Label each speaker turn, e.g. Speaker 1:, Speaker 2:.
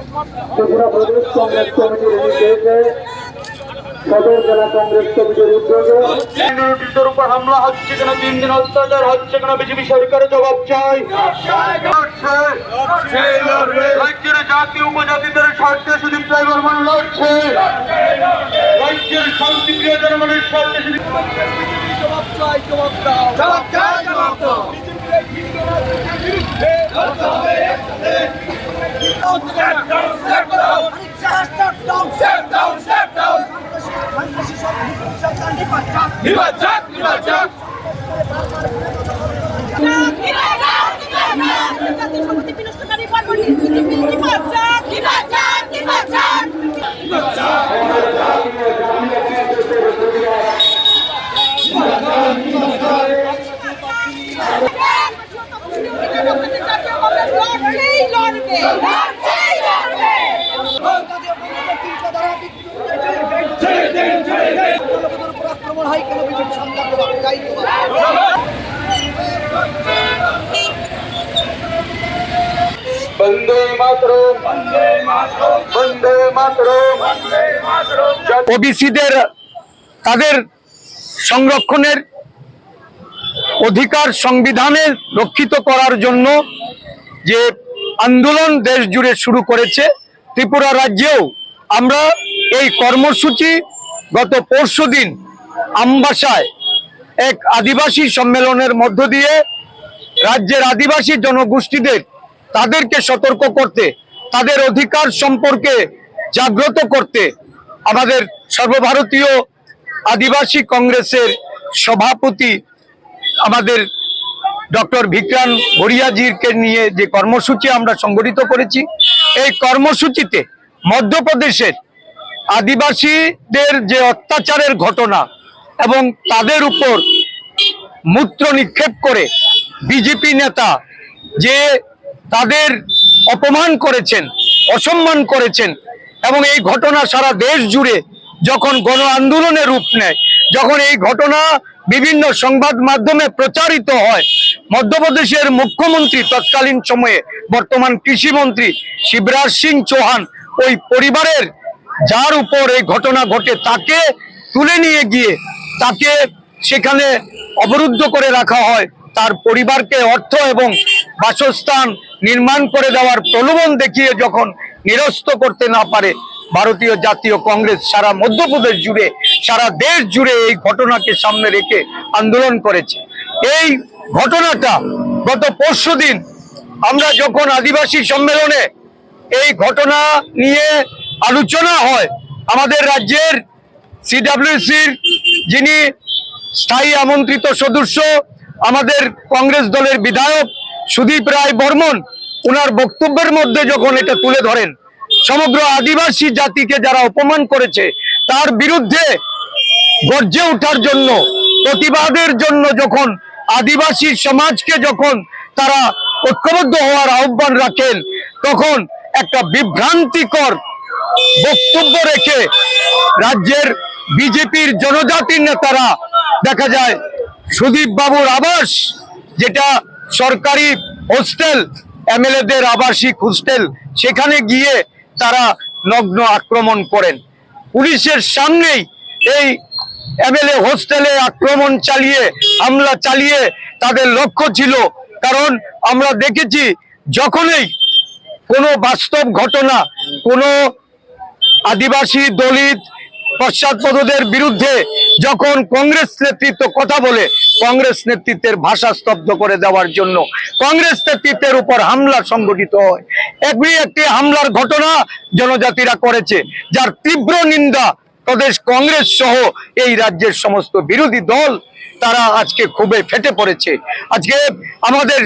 Speaker 1: ত্রিপুরা প্রদেশ কংগ্রেস কমিটির নির্দেশে সদর জেলা কংগ্রেস কমিটির উদ্যোগে
Speaker 2: মিনিটের উপর হামলা হচ্ছে কেন, 3 দিন অত্যাচার হচ্ছে কেন, বিজেপি সরকারের জবাব চাই। রাজ্যের জাতি উপজাতিদের স্বার্থে সুদীপ রায় বর্মন লড়ছে, রাজ্যের শান্তিপ্রিয় জনগণের স্বার্থে সুদীপ জবাব চাই, জবাব দাও, জবাব চাই, জবাব দাও। বন্দে মাতরম, বন্দে মাতরম।
Speaker 3: ওবিসিদের তাদের সংরক্ষণের অধিকার সংবিধানে রক্ষিত করার জন্য যে আন্দোলন দেশ জুড়ে শুরু করেছে, ত্রিপুরা রাজ্যেও আমরা এই কর্মসূচি গত পরশুদিন আমবাসায় এক আদিবাসী সম্মেলনের মধ্য দিয়ে রাজ্যের আদিবাসী জনগোষ্ঠীদের তাদেরকে সতর্ক করতে, তাদের অধিকার সম্পর্কে জাগ্রত করতে আমাদের সর্বভারতীয় আদিবাসী কংগ্রেসের সভাপতি আমাদের ডক্টর ভিক্রান্ত ভরিয়াজিকে নিয়ে যে কর্মসূচি আমরা সংগঠিত করেছি, এই কর্মসূচিতে মধ্যপ্রদেশের আদিবাসীদের যে অত্যাচারের ঘটনা এবং তাদের উপর মূত্র নিক্ষেপ করে বিজেপি নেতা যে তাদের অপমান করেছেন, অসম্মান করেছেন, এবং এই ঘটনা সারা দেশ জুড়ে যখন গণ আন্দোলনের রূপ নেয়, যখন এই ঘটনা বিভিন্ন সংবাদ মাধ্যমে প্রচারিত হয়, মধ্যপ্রদেশের মুখ্যমন্ত্রী তৎকালীন সময়ে বর্তমান কৃষিমন্ত্রী শিবরাজ সিং চৌহান ওই পরিবারের যার উপর এই ঘটনা ঘটে তাকে তুলে নিয়ে গিয়ে তাকে সেখানে অবরুদ্ধ করে রাখা হয়, তার পরিবারকে অর্থ এবং বাসস্থান নির্মাণ করে দেওয়ার প্রলোভন দেখিয়ে যখন নিরস্ত করতে না পারে, ভারতীয় জাতীয় কংগ্রেস সারা মধ্যপ্রদেশ জুড়ে, সারা দেশ জুড়ে এই ঘটনাকে সামনে রেখে আন্দোলন করেছে। এই ঘটনাটা গত পরশুদিন আমরা যখন আদিবাসী সম্মেলনে এই ঘটনা নিয়ে আলোচনা হয়, আমাদের রাজ্যের সিডব্লিউসির যিনি স্থায়ী আমন্ত্রিত সদস্য, আমাদের কংগ্রেস দলের বিধায়ক সুদীপ রায় বর্মন, ওনার বক্তব্যের মধ্যে যখন এটা তুলে ধরেন, সমগ্র আদিবাসী জাতিকে যারা অপমান করেছে তার বিরুদ্ধে গর্জে ওঠার জন্য, প্রতিবাদের জন্য যখন আদিবাসী সমাজকে যখন তারা ঐক্যবদ্ধ হওয়ার আহ্বান রাখেন, তখন একটা বিভ্রান্তিকর বক্তব্য রেখে রাজ্যের বিজেপির জনজাতির নেতারা দেখা যায় সুদীপ বাবুর আবাস, যেটা সরকারি হোস্টেল, এমএলএদের আবাসিক হোস্টেল, সেখানে গিয়ে তারা নগ্ন আক্রমণ করেন। পুলিশের সামনেই এই এমএলএ হোস্টেলে আক্রমণ চালিয়ে, হামলা চালিয়ে তাদের লক্ষ্য ছিল, কারণ আমরা দেখেছি যখনই কোনো বাস্তব ঘটনা, কোনো আদিবাসী দলিত পশ্চাৎপদদের বিরুদ্ধে যখন কংগ্রেস নেতৃত্ব কথা বলে, কংগ্রেস নেতৃত্বের ভাষা স্তব্ধ করে দেওয়ার জন্য কংগ্রেস নেতৃত্বের উপর হামলা সংগঠিত হয়। একটি হামলার ঘটনা জনজাতিরা করেছে, যার তীব্র নিন্দা প্রদেশ কংগ্রেস সহ এই রাজ্যের সমস্ত বিরোধী দল, তারা আজকে ক্ষোভে ফেটে পড়েছে। আজকে আমাদের